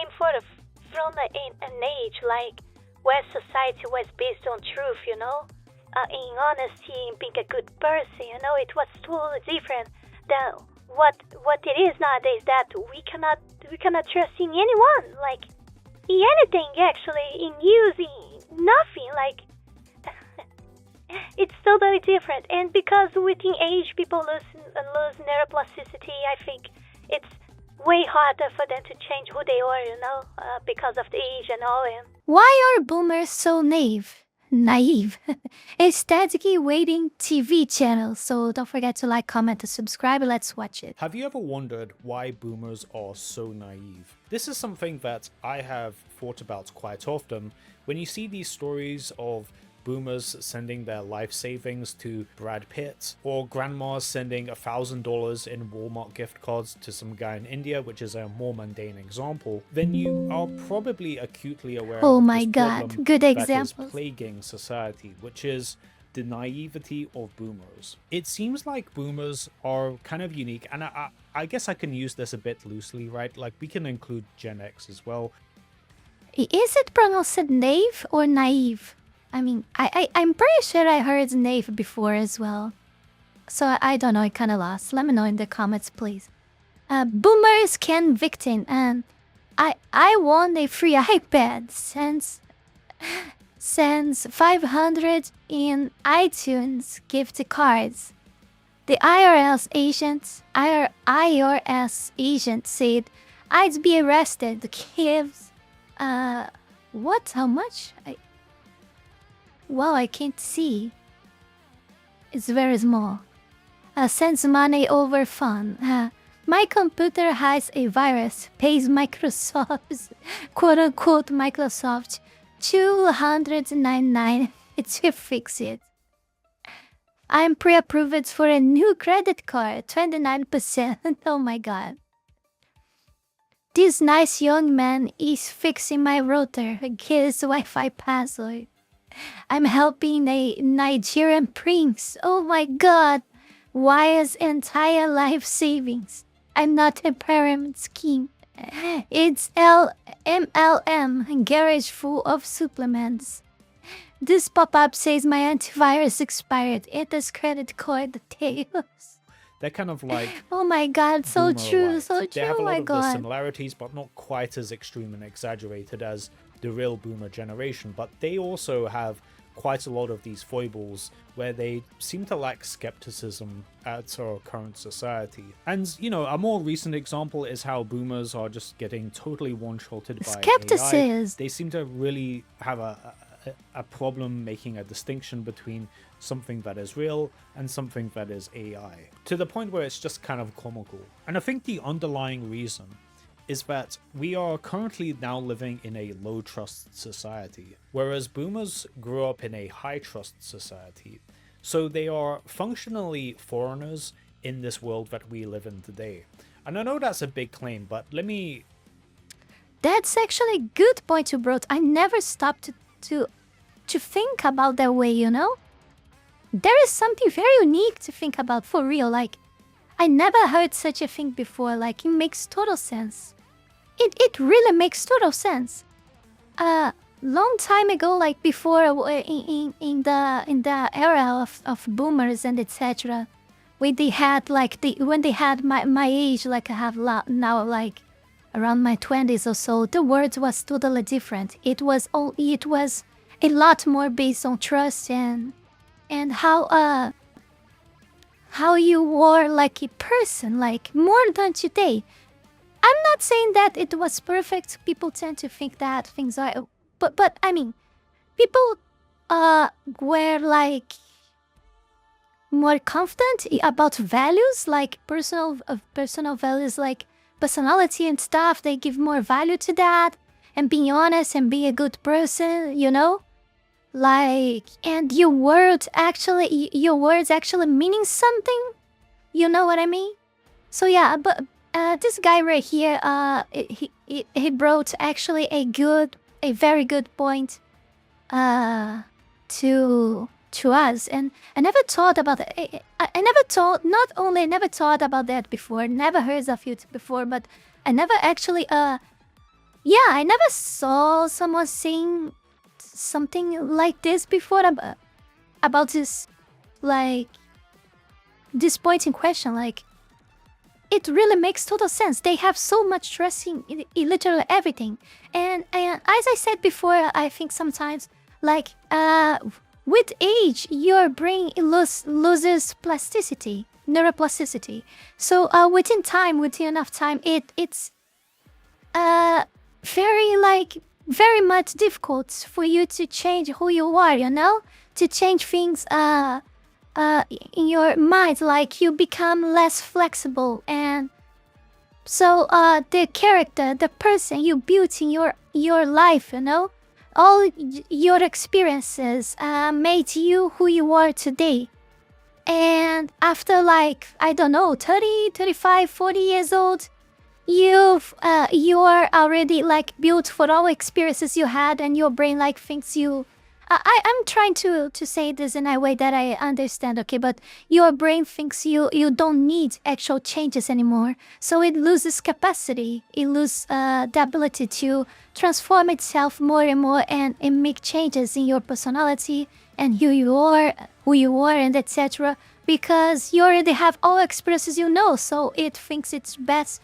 came from an age like where society was based on truth, in honesty and being a good person, it was totally different than what it is nowadays, that we cannot trust in anyone, like in anything actually, in using nothing, like it's totally different. And because within age people lose neuroplasticity, I think it's way harder for them to change who they are, because of the age and all. And why are boomers so naive? It's Theguy waiting TV channel, so don't forget to like, comment, and subscribe. Let's watch it. Have you ever wondered why boomers are so naive? This is something that I have thought about quite often. When you see these stories of boomers sending their life savings to Brad Pitt, or grandmas sending $1,000 in Walmart gift cards to some guy in India, which is a more mundane example, then you are probably acutely aware of this problem good that example is plaguing society, which is the naivety of boomers. It seems like boomers are kind of unique, and I guess I can use this a bit loosely, right? Like, we can include Gen X as well. Is it pronounced naive or naive? I mean, I'm pretty sure I heard naive before as well. So I don't know, I kind of lost. Let me know in the comments, please. Boomers can victim, and I won a free iPad sends 500 in iTunes gift cards. The IRS agent said I'd be arrested. Gives what? How much? Wow, I can't see. It's very small. Sends money over phone. My computer has a virus. Pays Microsoft's quote-unquote Microsoft $299 to fix it. I'm pre-approved for a new credit card, 29%. Oh my god. This nice young man is fixing my router. His Wi-Fi password. I'm helping a Nigerian prince. Oh my god. Wires entire life savings. I'm not a pyramid scheme. It's MLM, garage full of supplements. This pop-up says my antivirus expired. It has credit card details. They're kind of like, oh my god, so true, so true. They have a oh lot my of god. the similarities, but not quite as extreme and exaggerated as the real boomer generation. But they also have quite a lot of these foibles where they seem to lack skepticism at our current society. And, you know, a more recent example is how boomers are just getting totally one-shotted by AI. They seem to really have a problem making a distinction between something that is real and something that is AI, to the point where it's just kind of comical. And I think the underlying reason is that we are currently now living in a low trust society, whereas boomers grew up in a high trust society. So they are functionally foreigners in this world that we live in today. And I know that's a big claim, but let me... That's actually a good point you brought. I never stopped to think about that way, you know? There is something very unique to think about, for real. Like, I never heard such a thing before. Like, it makes total sense. It really makes total sense. Long time ago, like before, in the era of boomers and etc., when they had my age, like I have now, like around my 20s or so, the world was totally different. It was a lot more based on trust and how you were like a person, like more than today. I'm not saying that it was perfect. People tend to think that things are, but I mean, people were like more confident about values, like personal values, like personality and stuff. They give more value to that, and being honest and be a good person, you know. Like, and your words actually meaning something, you know what I mean? So yeah, but this guy right here, he brought actually a very good point to us, and I never thought about it. I never thought about that before, never heard of it before, but I never actually Yeah, I never saw someone saying something like this before about this, like, disappointing question. Like, it really makes total sense. They have so much trust in literally everything. And as I said before, I think sometimes, like, with age, your brain loses plasticity, neuroplasticity. So within time, within enough time, it's very much difficult for you to change who you are, you know? To change things in your mind, like you become less flexible, and so the character, the person you built in your life, you know, all your experiences made you who you are today. And after, like, I don't know, 30, 35, 40 years old, you are already, like, built for all experiences you had, and your brain, like, thinks you... I'm trying to say this in a way that I understand, okay? But your brain thinks you don't need actual changes anymore. So it loses capacity. It loses the ability to transform itself more and more and make changes in your personality and who you are and etc. Because you already have all experiences you know. So it thinks it's best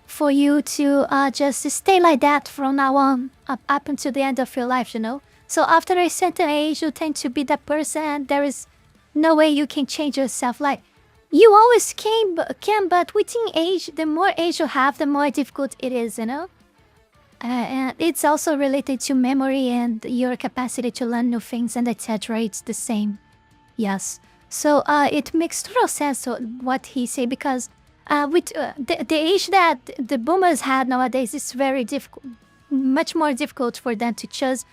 for you to just stay like that from now on up until the end of your life, you know? So after a certain age, you tend to be that person. There is no way you can change yourself. Like, you always can, but within age, the more age you have, the more difficult it is, you know? And it's also related to memory and your capacity to learn new things and etc. It's the same. Yes. So it makes total sense what he said, because with the age that the boomers had nowadays, it's very difficult, much more difficult for them to choose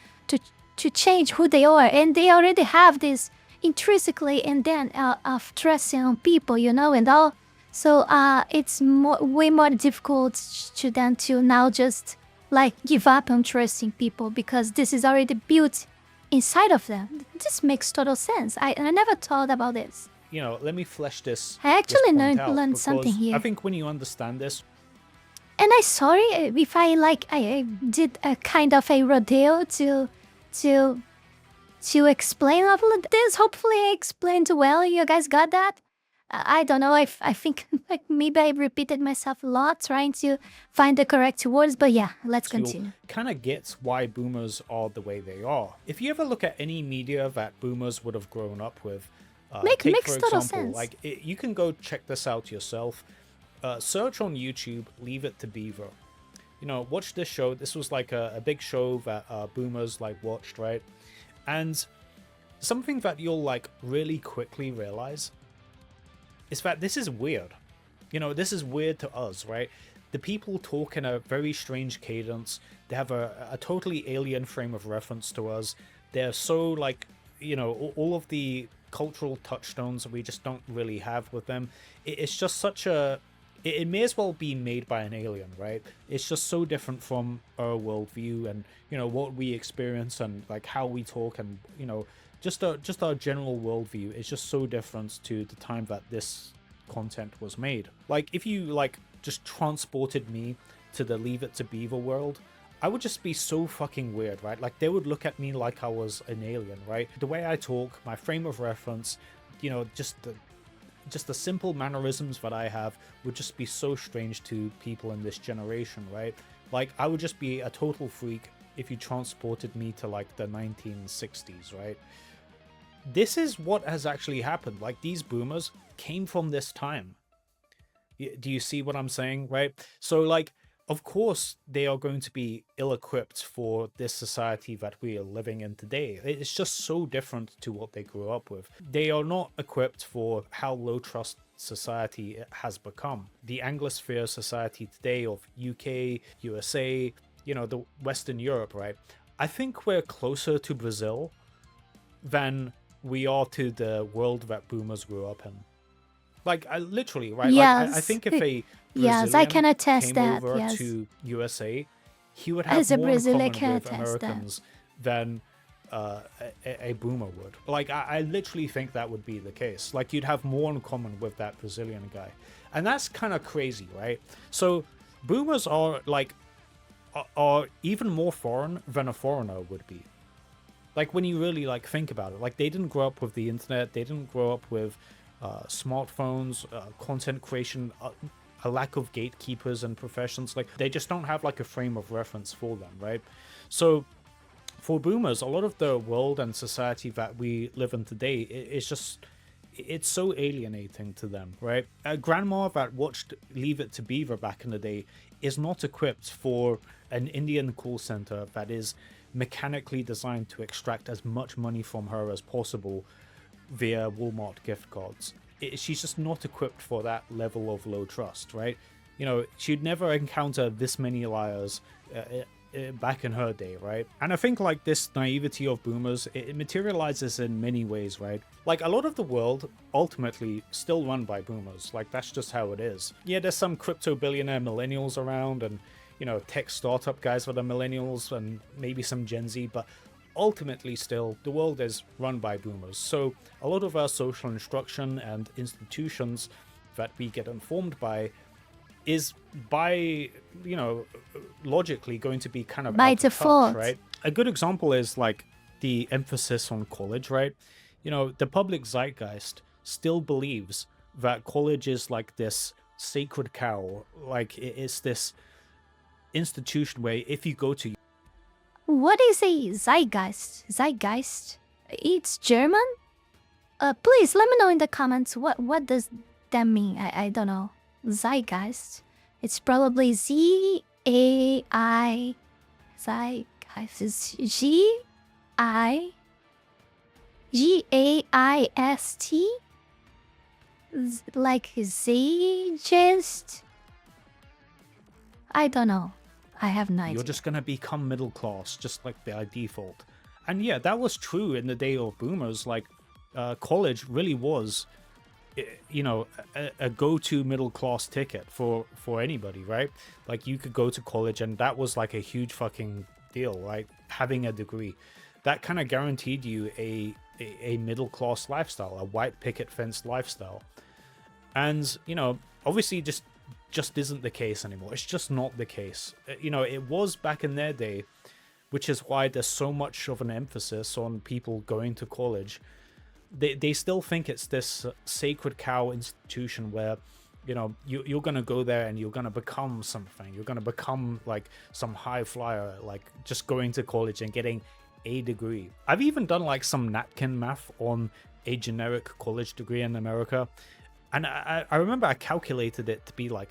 to change who they are, and they already have this intrinsically and then of trusting on people, you know, and all. So it's way more difficult to them to now just, like, give up on trusting people, because this is already built inside of them. This makes total sense. I never thought about this. You know, let me flesh this. I actually because learned something here. I think when you understand this, and I'm sorry if I did a kind of a rodeo to explain all of this. Hopefully I explained well. You guys got that? I don't know. I think, like, maybe I repeated myself a lot trying to find the correct words. But yeah, let's continue. Kind of gets why boomers are the way they are. If you ever look at any media that boomers would have grown up with, makes for total example, sense. like, you can go check this out yourself. Search on YouTube, Leave It to Beaver. You know, watch this show. This was like a big show that boomers, like, watched, right? And something that you'll, like, really quickly realize is that this is weird. You know, this is weird to us, right? The people talk in a very strange cadence. They have a totally alien frame of reference to us. They're so, like, you know, all of the cultural touchstones we just don't really have with them. It's just such a... It may as well be made by an alien, right? It's just so different from our worldview and, you know, what we experience and, like, how we talk and, you know, just our general worldview is just so different to the time that this content was made. Like, if you, like, just transported me to the Leave It to Beaver world, I would just be so fucking weird, right? Like, they would look at me like I was an alien, right? The way I talk, my frame of reference, you know, just the simple mannerisms that I have would just be so strange to people in this generation, right? Like, I would just be a total freak if you transported me to, like, the 1960s, right? This is what has actually happened. Like, these boomers came from this time. Do you see what I'm saying, right? So, like, of course, they are going to be ill-equipped for this society that we are living in today. It's just so different to what they grew up with. They are not equipped for how low-trust society it has become. The Anglosphere society today of UK, USA, you know, the Western Europe, right? I think we're closer to Brazil than we are to the world that boomers grew up in. Like, I literally, right? Yes. Like, I think if a Yes, I can attest came that. over Yes. to USA, he would have As a more in Brazilian, common can with attest Americans than a boomer would. Like, I literally think that would be the case. Like, you'd have more in common with that Brazilian guy. And that's kind of crazy, right? So, boomers are, like, are even more foreign than a foreigner would be. Like, when you really like think about it, like, they didn't grow up with the internet, they didn't grow up with smartphones, content creation, a lack of gatekeepers and professions. Like, they just don't have like a frame of reference for them, right? So for boomers, a lot of the world and society that we live in today is just, it's so alienating to them, right? A grandma that watched Leave It to Beaver back in the day is not equipped for an Indian call center that is mechanically designed to extract as much money from her as possible via Walmart gift cards. She's just not equipped for that level of low trust, right? You know, she'd never encounter this many liars back in her day, right? And I think like this naivety of boomers, it materializes in many ways, right? Like, a lot of the world ultimately still run by boomers. Like, that's just how it is. Yeah, there's some crypto billionaire millennials around, and, you know, tech startup guys that are millennials, and maybe some Gen Z, but ultimately still the world is run by boomers. So a lot of our social instruction and institutions that we get informed by is by, you know, logically going to be kind of by out of default, touch, right? A good example is like the emphasis on college, right? You know, the public zeitgeist still believes that college is like this sacred cow, like it's this institution where if you go to... What is a zeitgeist? Zeitgeist? It's German? Please let me know in the comments what does that mean. I don't know. Zeitgeist. It's probably Z-A-I... Zeitgeist is G-I... G-A-I-S-T? Like Zeitgeist? I don't know. I have no idea. You're just going to become middle class, just like by default. And yeah, that was true in the day of boomers. Like, college really was, you know, a go-to middle class ticket for anybody, right? Like, you could go to college and that was like a huge fucking deal, right? Having a degree. That kind of guaranteed you a middle class lifestyle, a white picket fence lifestyle. And, you know, obviously just isn't the case anymore. It's just not the case. You know, it was back in their day, which is why there's so much of an emphasis on people going to college. They still think it's this sacred cow institution where, you know, you're going to go there and you're going to become something. You're going to become like some high flyer, like just going to college and getting a degree. I've even done like some napkin math on a generic college degree in America. And I remember I calculated it to be like,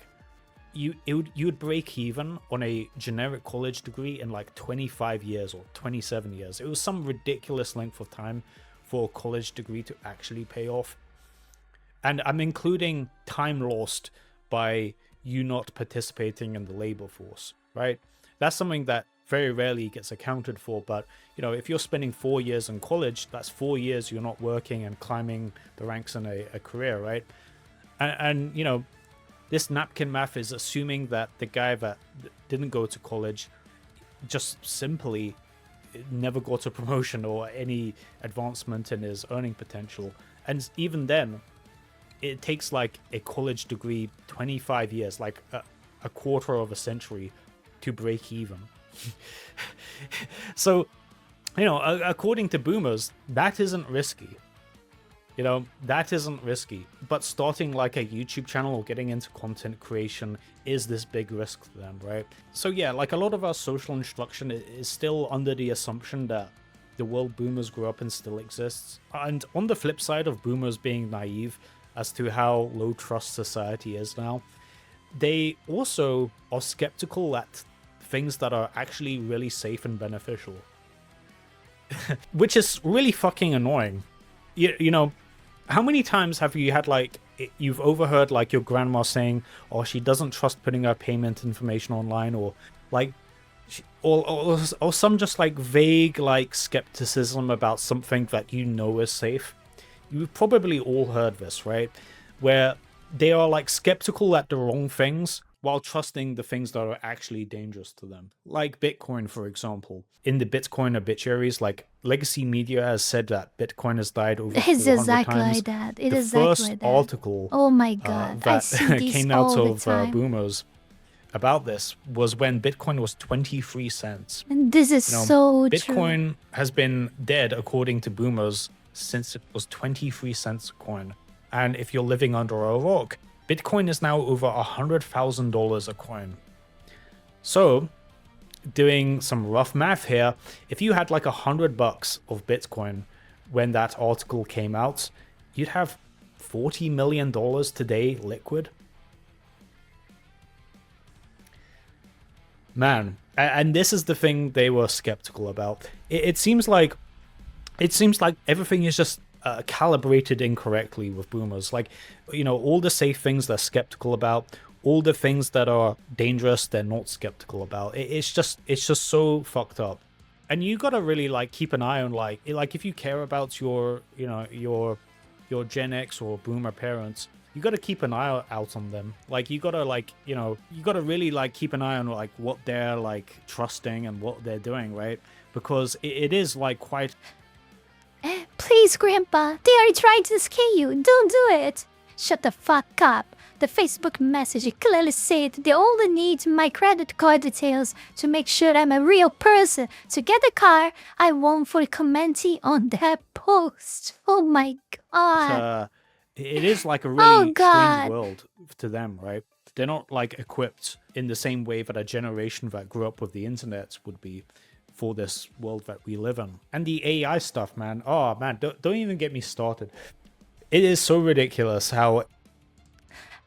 you would break even on a generic college degree in like 25 years or 27 years. It was some ridiculous length of time for a college degree to actually pay off. And I'm including time lost by you not participating in the labor force, right? That's something that very rarely gets accounted for. But, you know, if you're spending 4 years in college, that's 4 years you're not working and climbing the ranks in a career, right? And you know, this napkin math is assuming that the guy that didn't go to college just simply never got a promotion or any advancement in his earning potential. And even then, it takes like a college degree 25 years, like a quarter of a century to break even. So, you know, according to boomers, that isn't risky. You know, that isn't risky, but starting like a YouTube channel or getting into content creation is this big risk to them, right? So yeah, like a lot of our social instruction is still under the assumption that the world boomers grew up in still exists. And on the flip side of boomers being naive as to how low trust society is now, they also are skeptical at things that are actually really safe and beneficial. Which is really fucking annoying. You know, how many times have you had like, you've overheard like your grandma saying, oh, she doesn't trust putting her payment information online, or like, or some just like vague like skepticism about something that you know is safe. You've probably all heard this, right? Where they are like skeptical at the wrong things while trusting the things that are actually dangerous to them. Like Bitcoin, for example. In the Bitcoin obituaries, like Legacy Media has said that Bitcoin has died over 400 It's exactly times. like that. The first article oh my god, I that see these came out all of the time. boomers about this was when Bitcoin was 23 cents. And this is so true. Bitcoin has been dead, according to boomers, since it was 23 cents a coin. And if you're living under a rock, Bitcoin is now over $100,000 a coin. So, doing some rough math here, if you had like $100 of Bitcoin when that article came out, you'd have $40 million today liquid. Man, and this is the thing they were skeptical about. It seems like everything is just calibrated incorrectly with boomers. Like, you know, all the safe things they're skeptical about, all the things that are dangerous they're not skeptical about. It's just so fucked up. And you gotta really like keep an eye on like if you care about your Gen X or boomer parents, you got to keep an eye out on them. Like, you got to really like keep an eye on like what they're like trusting and what they're doing, right? Because it is like quite... Please, Grandpa, they are trying to scare you. Don't do it. Shut the fuck up. The Facebook message clearly said they only need my credit card details to make sure I'm a real person to get the car I want for commenting on their post. Oh my god. It is like a really strange world to them, right? They're not like equipped in the same way that a generation that grew up with the internet would be for this world that we live in. And the AI stuff, man. Oh man, don't even get me started. It is so ridiculous how...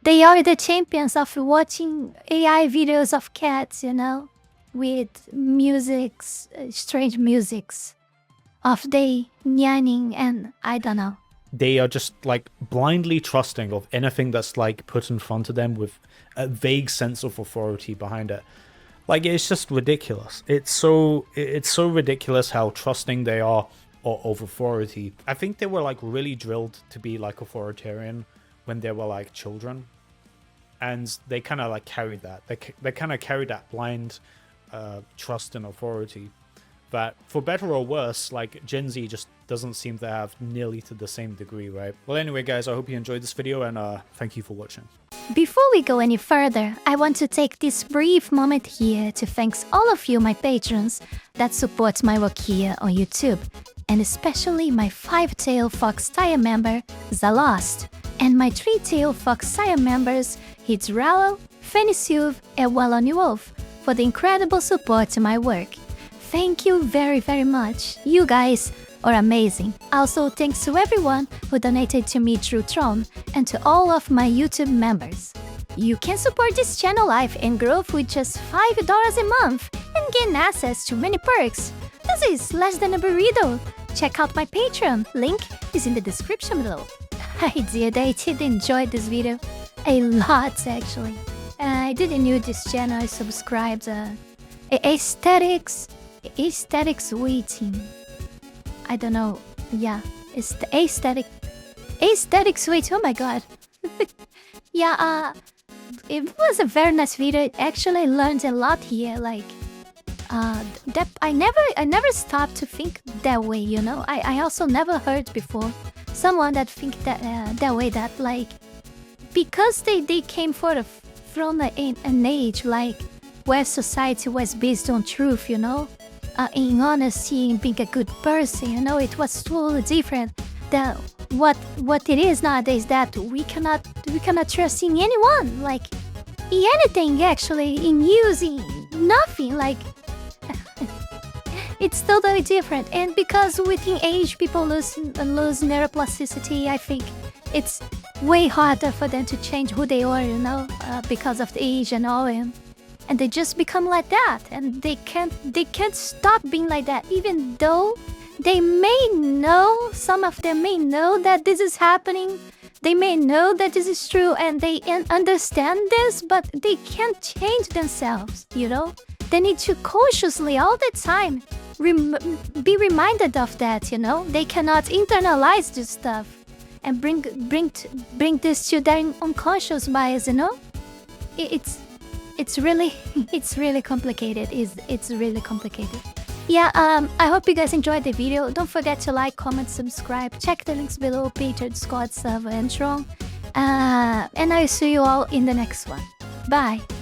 They are the champions of watching AI videos of cats, you know? With musics, strange musics. Of they nyanning and I don't know. They are just like blindly trusting of anything that's like put in front of them with a vague sense of authority behind it. Like, it's just ridiculous. It's so ridiculous how trusting they are of authority. I think they were like really drilled to be like authoritarian when they were like children, and they kind of like carried that. They kind of carried that blind trust and authority. But for better or worse, like Gen Z just doesn't seem to have nearly to the same degree, right? Well, anyway, guys, I hope you enjoyed this video, and thank you for watching. Before we go any further, I want to take this brief moment here to thank all of you, my patrons, that support my work here on YouTube, and especially my 5-tail Fox Tier member, Zalost, and my 3-tail Fox Tier members, Heath Rowell, Fenny Sylvy, and Radmuiel, for the incredible support to my work. Thank you very, very much. You guys are amazing. Also, thanks to everyone who donated to me through Tron and to all of my YouTube members. You can support this channel life and growth with just $5 a month and gain access to many perks. This is less than a burrito. Check out my Patreon. Link is in the description below. I did enjoy this video a lot, actually. I didn't knew this channel. I subscribed. Aesthetics waiting. I don't know. Yeah, it's the aesthetics wait. Oh my god. Yeah, it was a very nice video. Actually, I learned a lot here. Like, that I never stopped to think that way. You know, I also never heard before someone that think that way. That like, because they came from an age like where society was based on truth. You know. In honesty and being a good person, you know, it was totally different than what it is nowadays. That we cannot trust in anyone, like in anything, actually, in using nothing. Like it's totally different, and because within age people lose neuroplasticity, I think it's way harder for them to change who they are, you know, because of the age and all. And they just become like that, and they can't stop being like that, even though they may know, some of them may know that this is happening, they may know that this is true, and they understand this, but they can't change themselves, you know? They need to consciously, all the time, be reminded of that, you know? They cannot internalize this stuff and bring this to their unconscious bias, you know? It's really complicated. It's really complicated. Yeah, I hope you guys enjoyed the video. Don't forget to like, comment, subscribe. Check the links below, Patreon, Discord, server, and Tron. And I'll see you all in the next one. Bye.